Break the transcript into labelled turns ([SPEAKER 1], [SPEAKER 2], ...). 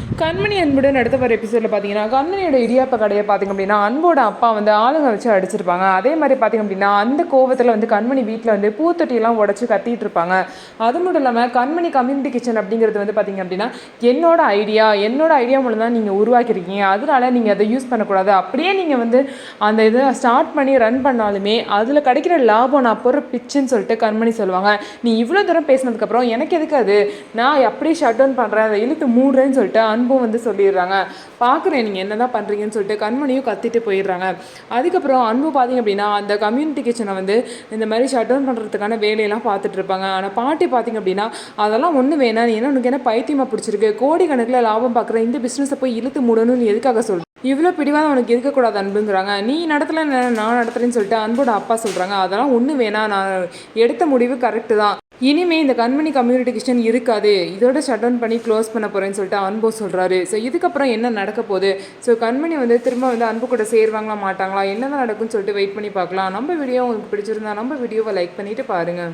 [SPEAKER 1] கண்மணி அன்புடன் அடுத்த வர எபிசோடில் பார்த்தீங்கன்னா கண்மணியோட இடியாப்ப கடையை பார்த்திங்க அப்படின்னா அன்போட அப்பா வந்து ஆளுங்க வச்சு அடிச்சிருப்பாங்க. அதே மாதிரி பார்த்திங்க அப்படின்னா அந்த கோவத்தில் வந்து கண்மணி வீட்டில் வந்து பூத்தொட்டியெல்லாம் உடச்சி கத்திட்டு இருப்பாங்க. அது மட்டும் இல்லாமல் கண்மணி கம்யூனிட்டி கிச்சன் அப்படிங்கிறது வந்து பார்த்திங்க அப்படின்னா என்னோட ஐடியா மூலம் தான் நீங்கள் உருவாக்கியிருக்கீங்க, அதனால நீங்கள் அதை யூஸ் பண்ணக்கூடாது. அப்படியே நீங்கள் வந்து அந்த இதை ஸ்டார்ட் பண்ணி ரன் பண்ணாலுமே அதில் கிடைக்கிற லாபம் நான் போகிற பிச்சுன்னு சொல்லிட்டு கண்மணி சொல்லுவாங்க. நீ இவ்வளோ தூரம் பேசினதுக்கப்புறம் எனக்கு எதுக்கு அது, நான் அப்படியே ஷட் டவுன் பண்ணுறேன், அதை இழுத்து மூடுறேன்னு சொல்லிட்டு அன்பும் வந்து சொல்லிடுறாங்க. பார்க்குறேன் நீங்கள் என்ன தான் பண்ணுறீங்கன்னு சொல்லிட்டு கண்மணியும் கத்திட்டு போயிடுறாங்க. அதுக்கப்புறம் அன்பு பார்த்தீங்க அப்படின்னா அந்த கம்யூனிட்டி கிச்சனை வந்து இந்த மாதிரி ஷட் டவுன் பண்ணுறதுக்கான வேலையெல்லாம் பார்த்துட்டு இருப்பாங்க. ஆனால் பாட்டி பார்த்தீங்க அப்படின்னா அதெல்லாம் ஒன்று வேணாம், ஏன்னா உனக்கு என்ன பைத்தியமாக பிடிச்சிருக்கு, கோடி கணக்கில் லாபம் பார்க்குற இந்த பிஸ்னஸை போய் இழுத்து மூடணும்னு எதுக்காக சொல்கிறேன், இவ்வளோ பிடிவாதம் உனக்கு இருக்கக்கூடாது அன்புங்கிறாங்க. நீ நடத்தலை நான் நடத்துகிறேன்னு சொல்லிட்டு அன்போட அப்பா சொல்கிறாங்க. அதெல்லாம் ஒன்று வேணாம், நான் எடுத்த முடிவு கரெக்டு தான், இனிமேல் இந்த கண்மணி கம்யூனிட்டி கிச்சன் இருக்காது, இதோட ஷட் டவுன் பண்ணி க்ளோஸ் பண்ண போகிறேன்னு சொல்லிட்டு அன்பு சொல்கிறாரு. ஸோ இதுக்கப்புறம் என்ன நடக்க போகுது, ஸோ கண்மணி வந்து திரும்ப வந்து அன்பு கூட சேருவாங்களா மாட்டாங்களா, என்ன தான் நடக்கும்னு சொல்லிட்டு வெயிட் பண்ணி பார்க்கலாம். நம்ம வீடியோ உங்களுக்கு பிடிச்சிருந்தா நம்ம வீடியோவை லைக் பண்ணிவிட்டு பாருங்கள்.